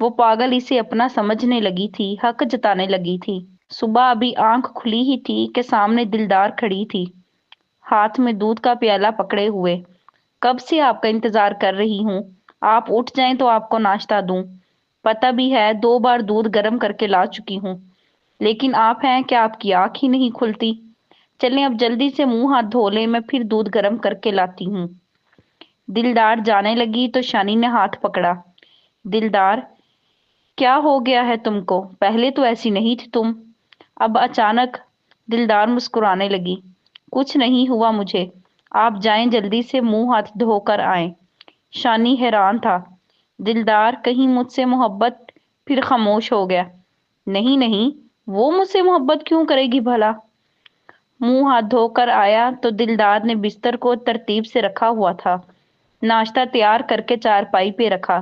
وہ پاگل اسے اپنا سمجھنے لگی تھی، حق جتانے لگی تھی۔ صبح ابھی آنکھ کھلی ہی تھی کہ سامنے دلدار کھڑی تھی، ہاتھ میں دودھ کا پیالہ پکڑے ہوئے۔ کب سے آپ کا انتظار کر رہی ہوں، آپ اٹھ جائیں تو آپ کو ناشتہ دوں۔ پتہ بھی ہے 2 بار دودھ گرم کر کے لا چکی ہوں، لیکن آپ ہیں کہ آپ کی آنکھ ہی نہیں کھلتی۔ چلیں اب جلدی سے منہ ہاتھ دھو لیں، میں پھر دودھ گرم کر کے لاتی ہوں۔ دلدار جانے لگی تو شانی نے ہاتھ پکڑا۔ دلدار، کیا ہو گیا ہے تم کو؟ پہلے تو ایسی نہیں تھی تم۔ اب اچانک؟ دلدار مسکرانے لگی۔ کچھ نہیں ہوا مجھے، آپ جائیں جلدی سے منہ ہاتھ دھو کر آئیں۔ شانی حیران تھا۔ دلدار کہیں مجھ سے محبت؟ پھر خاموش ہو گیا۔ نہیں نہیں، وہ مجھ سے محبت کیوں کرے گی بھلا؟ منہ ہاتھ دھو کر آیا تو دلدار نے بستر کو ترتیب سے رکھا ہوا تھا، ناشتہ تیار کر کے چارپائی پہ رکھا،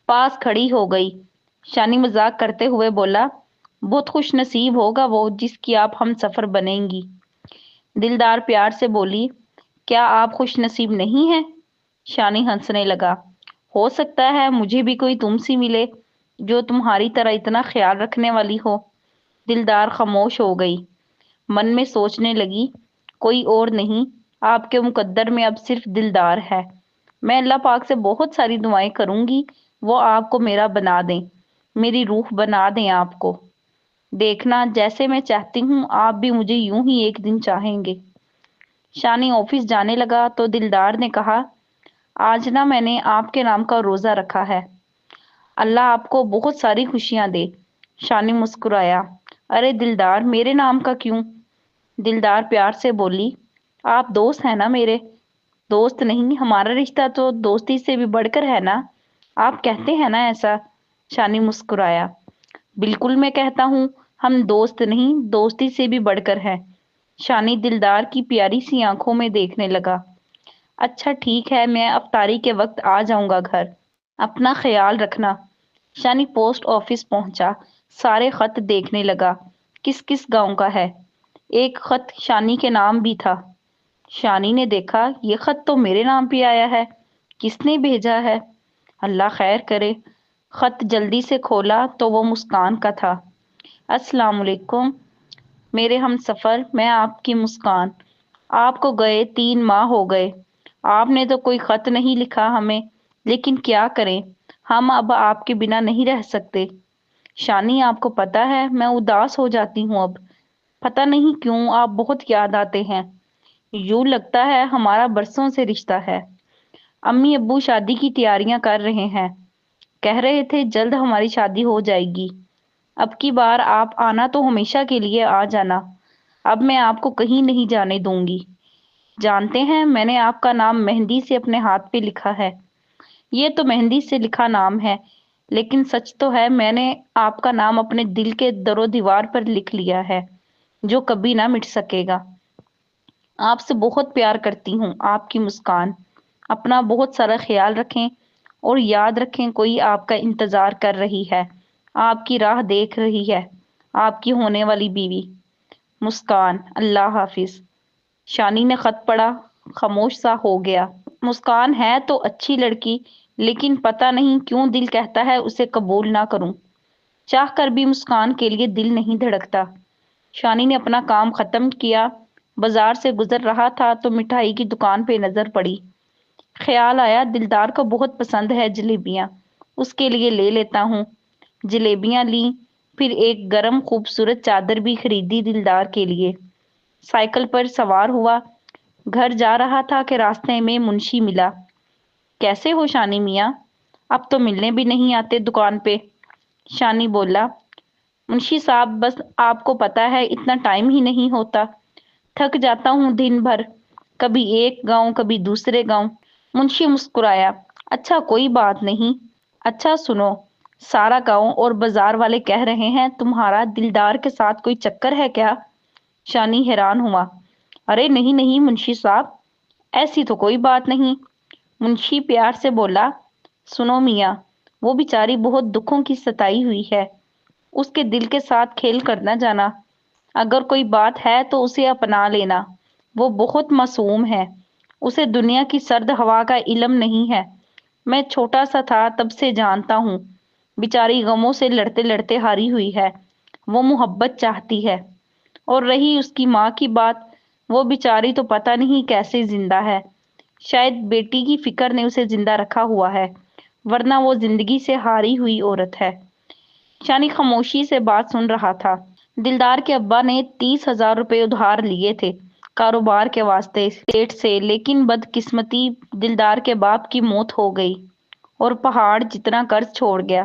پاس کھڑی ہو گئی۔ شانی مذاق کرتے ہوئے بولا، بہت خوش نصیب ہوگا وہ جس کی آپ ہم سفر بنیں گی۔ دلدار پیار سے بولی، کیا آپ خوش نصیب نہیں ہیں؟ شانی ہنسنے لگا۔ ہو سکتا ہے مجھے بھی کوئی تم سی ملے جو تمہاری طرح اتنا خیال رکھنے والی ہو۔ دلدار خاموش ہو گئی، من میں سوچنے لگی، کوئی اور نہیں، آپ کے مقدر میں اب صرف دلدار ہے۔ میں اللہ پاک سے بہت ساری دعائیں کروں گی وہ آپ کو میرا بنا دیں، میری روح بنا دیں آپ کو۔ دیکھنا جیسے میں چاہتی ہوں آپ بھی مجھے یوں ہی ایک دن چاہیں گے۔ شانی آفس جانے لگا تو دلدار نے کہا، آج نہ میں نے آپ کے نام کا روزہ رکھا ہے، اللہ آپ کو بہت ساری خوشیاں دے۔ شانی مسکرایا، ارے دلدار، میرے نام کا کیوں؟ دلدار پیار سے بولی، آپ دوست ہیں نا میرے۔ دوست نہیں، ہمارا رشتہ تو دوستی سے بھی بڑھ کر ہے نا، آپ کہتے ہیں نا ایسا؟ شانی مسکرایا، بالکل میں کہتا ہوں، ہم دوست نہیں دوستی سے بھی بڑھ کر ہیں۔ شانی دلدار کی پیاری سی آنکھوں میں دیکھنے لگا۔ اچھا ٹھیک ہے، میں افطاری کے وقت آ جاؤں گا گھر، اپنا خیال رکھنا۔ شانی پوسٹ آفس پہنچا، سارے خط دیکھنے لگا، کس کس گاؤں کا ہے۔ ایک خط شانی کے نام بھی تھا۔ شانی نے دیکھا، یہ خط تو میرے نام پہ آیا ہے، کس نے بھیجا ہے؟ اللہ خیر کرے۔ خط جلدی سے کھولا تو وہ مسکان کا تھا۔ السلام علیکم میرے ہم سفر، میں آپ کی مسکان۔ آپ کو گئے 3 ماہ ہو گئے، آپ نے تو کوئی خط نہیں لکھا ہمیں، لیکن کیا کریں، ہم اب آپ کے بنا نہیں رہ سکتے۔ شانی، آپ کو پتہ ہے میں اداس ہو جاتی ہوں اب، پتہ نہیں کیوں، آپ بہت یاد آتے ہیں، یوں لگتا ہے ہمارا برسوں سے رشتہ ہے۔ امی ابو شادی کی تیاریاں کر رہے ہیں، کہہ رہے تھے جلد ہماری شادی ہو جائے گی، اب کی بار آپ آنا تو ہمیشہ کے لیے آ جانا، اب میں آپ کو کہیں نہیں جانے دوں گی۔ جانتے ہیں میں نے آپ کا نام مہندی سے اپنے ہاتھ پہ لکھا ہے۔ یہ تو مہندی سے لکھا نام ہے، لیکن سچ تو ہے میں نے آپ کا نام اپنے دل کے در و دیوار پر لکھ لیا ہے، جو کبھی نہ مٹ سکے گا۔ آپ سے بہت پیار کرتی ہوں، آپ کی مسکان۔ اپنا بہت سارا خیال رکھیں اور یاد رکھیں کوئی آپ کا انتظار کر رہی ہے، آپ کی راہ دیکھ رہی ہے، آپ کی ہونے والی بیوی مسکان۔ اللہ حافظ۔ شانی نے خط پڑھا، خاموش سا ہو گیا۔ مسکان ہے تو اچھی لڑکی، لیکن پتہ نہیں کیوں دل کہتا ہے اسے قبول نہ کروں، چاہ کر بھی مسکان کے لیے دل نہیں دھڑکتا۔ شانی نے اپنا کام ختم کیا، بازار سے گزر رہا تھا تو مٹھائی کی دکان پہ نظر پڑی۔ خیال آیا دلدار کو بہت پسند ہے جلیبیاں، اس کے لیے لے لیتا ہوں۔ جلیبیاں لیں، پھر ایک گرم خوبصورت چادر بھی خریدی دلدار کے لیے۔ سائیکل پر سوار ہوا، گھر جا رہا تھا کہ راستے میں منشی ملا۔ کیسے ہو شانی میاں؟ اب تو ملنے بھی نہیں آتے دکان پہ۔ شانی بولا، منشی صاحب بس آپ کو پتہ ہے اتنا ٹائم ہی نہیں ہوتا، تھک جاتا ہوں دن بھر، کبھی ایک گاؤں کبھی دوسرے گاؤں۔ منشی مسکرایا، اچھا کوئی بات نہیں، اچھا سنو، سارا گاؤں اور بازار والے کہہ رہے ہیں تمہارا دلدار کے ساتھ کوئی چکر ہے کیا؟ شانی حیران ہوا، ارے نہیں نہیں منشی صاحب، ایسی تو کوئی بات نہیں۔ منشی پیار سے بولا، سنو میاں، وہ بیچاری بہت دکھوں کی ستائی ہوئی ہے، اس کے دل کے ساتھ کھیل کر نہ جانا، اگر کوئی بات ہے تو اسے اپنا لینا، وہ بہت معصوم ہے، اسے دنیا کی سرد ہوا کا علم نہیں ہے، میں چھوٹا سا تھا تب سے جانتا ہوں، بیچاری غموں سے لڑتے لڑتے ہاری ہوئی ہے، وہ محبت چاہتی ہے۔ اور رہی اس کی ماں کی بات، وہ بیچاری تو پتہ نہیں کیسے زندہ ہے، شاید بیٹی کی فکر نے اسے زندہ رکھا ہوا ہے، ورنہ وہ زندگی سے ہاری ہوئی عورت ہے۔ شانی خاموشی سے بات سن رہا تھا۔ دلدار کے ابا نے 30,000 روپے ادھار لیے تھے کاروبار کے واسطے سیٹھ سے، لیکن بدقسمتی دلدار کے باپ کی موت ہو گئی اور پہاڑ جتنا قرض چھوڑ گیا،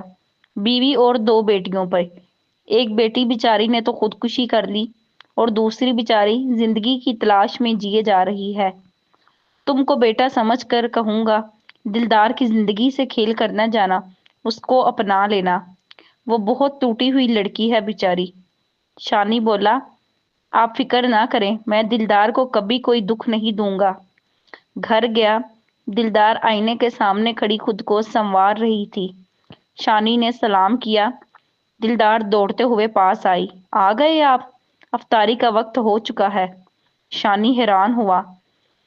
بیوی اور 2 بیٹیوں پر۔ ایک بیٹی بیچاری نے تو خودکشی کر لی اور دوسری بیچاری زندگی کی تلاش میں جیے جا رہی ہے۔ تم کو بیٹا سمجھ کر کہوں گا، دلدار کی زندگی سے کھیل کر نہ جانا، اس کو اپنا لینا، وہ بہت ٹوٹی ہوئی لڑکی ہے بیچاری۔ شانی بولا، آپ فکر نہ کریں، میں دلدار کو کبھی کوئی دکھ نہیں دوں گا۔ گھر گیا، دلدار آئینے کے سامنے کھڑی خود کو سنوار رہی تھی۔ شانی نے سلام کیا، دلدار دوڑتے ہوئے پاس آئی۔ آ گئے آپ؟ افطاری کا وقت ہو چکا ہے۔ شانی حیران ہوا،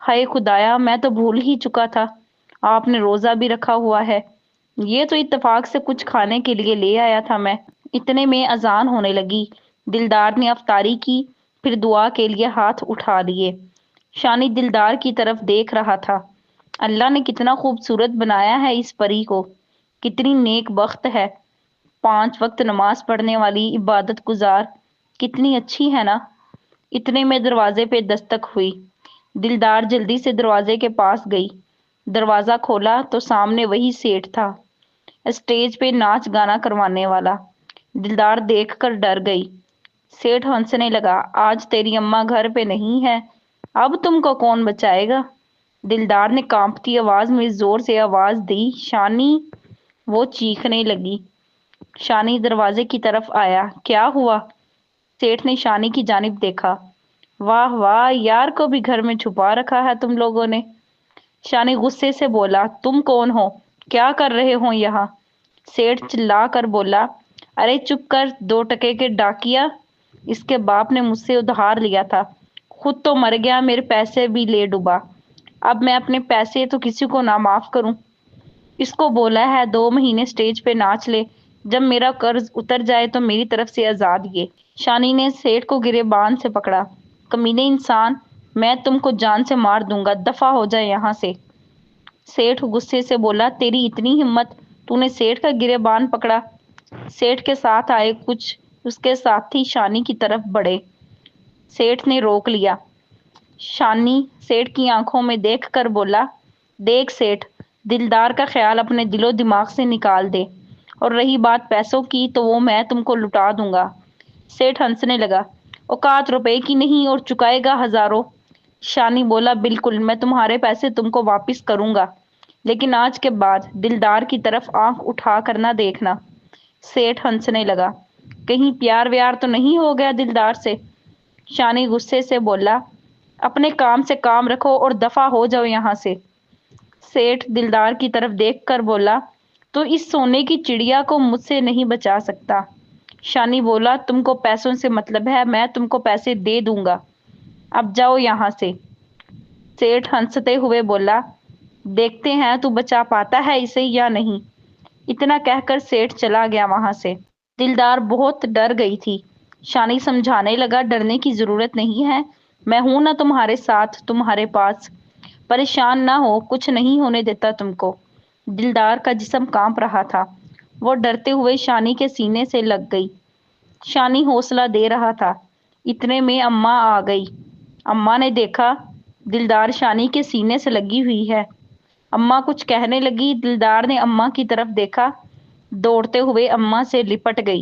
ہائے خدایا، میں تو بھول ہی چکا تھا، آپ نے روزہ بھی رکھا ہوا ہے۔ یہ تو اتفاق سے کچھ کھانے کے لیے لے آیا تھا میں۔ اتنے میں اذان ہونے لگی۔ دلدار نے افطاری کی، پھر دعا کے لیے ہاتھ اٹھا لیے۔ شانی دلدار کی طرف دیکھ رہا تھا۔ اللہ نے کتنا خوبصورت بنایا ہے اس پری کو، کتنی نیک بخت ہے، 5 وقت نماز پڑھنے والی، عبادت گزار، کتنی اچھی ہے نا۔ اتنے میں دروازے پہ دستک ہوئی۔ دلدار جلدی سے دروازے کے پاس گئی۔ دروازہ کھولا تو سامنے وہی سیٹھ تھا، اسٹیج پہ ناچ گانا کروانے والا۔ دلدار دیکھ کر ڈر گئی۔ سیٹھ ہنسنے لگا، آج تیری اماں گھر پہ نہیں ہے، اب تم کو کون بچائے گا؟ دلدار نے کانپتی آواز میں زور سے آواز دی، شانی! وہ چیخنے لگی۔ شانی دروازے کی طرف آیا، کیا ہوا؟ سیٹھ نے شانی کی جانب دیکھا، واہ واہ، یار کو بھی گھر میں چھپا رکھا ہے تم لوگوں نے۔ شانی غصے سے بولا، تم کون ہو؟ کیا کر رہے ہو یہاں؟ سیٹھ چلا کر بولا، ارے چپ کر، 2 ٹکے کے ڈاکیا، اس کے باپ نے مجھ سے ادھار لیا تھا، خود تو مر گیا، میرے پیسے بھی لے ڈوبا، اب میں اپنے پیسے تو کسی کو نہ معاف کروں۔ اس کو بولا ہے 2 مہینے سٹیج پہ ناچ لے، جب میرا قرض اتر جائے تو میری طرف سے آزاد یہ۔ شانی نے سیٹھ کو گریبان سے پکڑا، کمینے انسان، میں تم کو جان سے مار دوں گا، دفع ہو جائے یہاں سے۔ سیٹھ غصے سے بولا، تیری اتنی ہمت، تو نے سیٹھ کا گریبان پکڑا؟ سیٹھ کے ساتھ آئے کچھ اس کے ساتھی شانی کی طرف بڑھے۔ سیٹھ نے روک لیا۔ شانی سیٹھ کی آنکھوں میں دیکھ کر بولا، دیکھ سیٹھ، دلدار کا خیال اپنے دل و دماغ سے نکال دے، اور رہی بات پیسوں کی تو وہ میں تم کو لٹا دوں گا۔ سیٹھ ہنسنے لگا، اوقات روپے کی نہیں اور چکائے گا ہزاروں۔ شانی بولا، بالکل، میں تمہارے پیسے تم کو واپس کروں گا، لیکن آج کے بعد دلدار کی طرف آنکھ اٹھا کر نہ دیکھنا۔ سیٹھ ہنسنے لگا، کہیں پیار ویار تو نہیں ہو گیا دلدار سے؟ شانی غصے سے بولا، اپنے کام سے کام رکھو اور دفع ہو جاؤ یہاں سے۔ سیٹھ دلدار کی طرف دیکھ کر بولا، تو اس سونے کی چڑیا کو مجھ سے نہیں بچا سکتا۔ شانی بولا، تم کو پیسوں سے مطلب ہے، میں تم کو پیسے دے دوں گا، اب جاؤ یہاں سے۔ سیٹھ ہنستے ہوئے بولا، دیکھتے ہیں تو بچا پاتا ہے اسے یا نہیں۔ اتنا کہہ کر سیٹھ چلا گیا وہاں سے۔ دلدار بہت ڈر گئی تھی۔ شانی سمجھانے لگا، ڈرنے کی ضرورت نہیں ہے، میں ہوں نا تمہارے ساتھ، تمہارے پاس، پریشان نہ ہو، کچھ نہیں ہونے دیتا تم کو۔ دلدار کا جسم کانپ رہا تھا، وہ ڈرتے ہوئے شانی کے سینے سے لگ گئی۔ شانی حوصلہ دے رہا تھا، اتنے میں اماں آ گئی۔ اماں نے دیکھا دلدار شانی کے سینے سے لگی ہوئی ہے۔ اماں کچھ کہنے لگی، دلدار نے اماں کی طرف دیکھا، دوڑتے ہوئے اماں سے لپٹ گئی،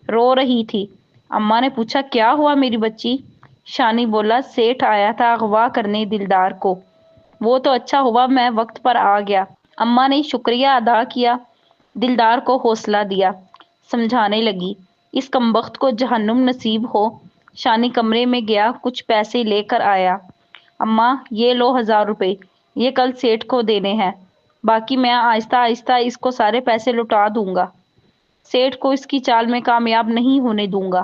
رو رہی تھی۔ اماں نے پوچھا، کیا ہوا میری بچی؟ شانی بولا، سیٹھ آیا تھا اغوا کرنے دلدار کو، وہ تو اچھا ہوا میں وقت پر آ گیا۔ اماں نے شکریہ ادا کیا، دلدار کو حوصلہ دیا، سمجھانے لگی، اس کمبخت کو جہنم نصیب ہو۔ شانی کمرے میں گیا، کچھ پیسے لے کر آیا۔ اماں، یہ لو 1000 روپے، یہ کل سیٹھ کو دینے ہیں، باقی میں آہستہ آہستہ اس کو سارے پیسے لوٹا دوں گا، سیٹھ کو اس کی چال میں کامیاب نہیں ہونے دوں گا۔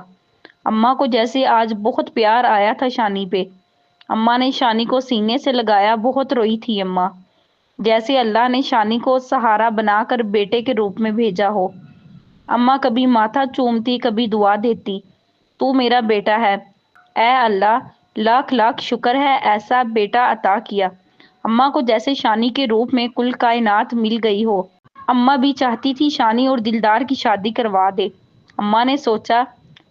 اماں کو جیسے آج بہت پیار آیا تھا شانی پہ۔ اماں نے شانی کو سینے سے لگایا، بہت روئی تھی اماں، جیسے اللہ نے شانی کو سہارا بنا کر بیٹے کے روپ میں بھیجا ہو۔ اماں کبھی ماتھا چومتی کبھی دعا دیتی، تو میرا بیٹا ہے، اے اللہ لاکھ لاکھ شکر ہے ایسا بیٹا عطا کیا۔ اماں کو جیسے شانی کے روپ میں کل کائنات مل گئی ہو۔ اماں بھی چاہتی تھی شانی اور دلدار کی شادی کروا دے۔ اماں نے سوچا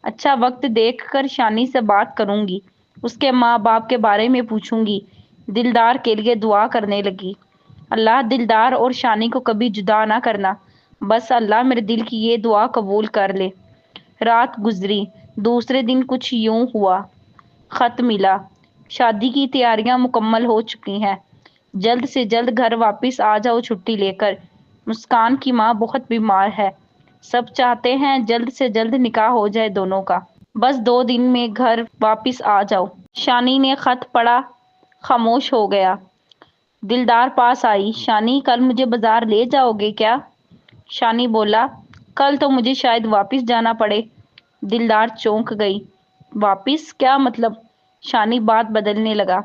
اچھا وقت دیکھ کر شانی سے بات کروں گی، اس کے ماں باپ کے بارے میں پوچھوں گی، دلدار کے لیے دعا کرنے لگی۔ اللہ دلدار اور شانی کو کبھی جدا نہ کرنا، بس اللہ میرے دل کی یہ دعا قبول کر لے۔ رات گزری، دوسرے دن کچھ یوں ہوا۔ خط ملا، شادی کی تیاریاں مکمل ہو چکی ہیں، جلد سے جلد گھر واپس آ جاؤ چھٹی لے کر۔ مسکان کی ماں بہت بیمار ہے، سب چاہتے ہیں جلد سے جلد نکاح ہو جائے دونوں کا، بس 2 دن میں گھر واپس آ جاؤ۔ شانی نے خط پڑھا، خاموش ہو گیا۔ دلدار پاس آئی، شانی کل مجھے بازار لے جاؤ گے کیا؟ شانی بولا کل تو مجھے شاید واپس جانا پڑے۔ دلدار چونک گئی۔ واپس کیا مطلب؟ شانی بات بدلنے لگا۔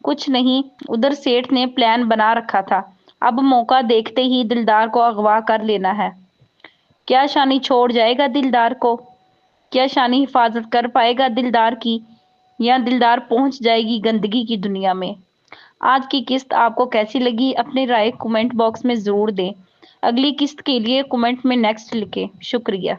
کچھ نہیں، ادھر سیٹھ نے پلان بنا رکھا تھا، اب موقع دیکھتے ہی دلدار کو اغوا کر لینا ہے۔ کیا شانی چھوڑ جائے گا دلدار کو؟ کیا شانی حفاظت کر پائے گا دلدار کی، یا دلدار پہنچ جائے گی گندگی کی دنیا میں؟ آج کی قسط آپ کو کیسی لگی؟ اپنی رائے کومنٹ باکس میں ضرور دیں۔ اگلی قسط کے لیے کومنٹ میں نیکسٹ لکھیں۔ شکریہ۔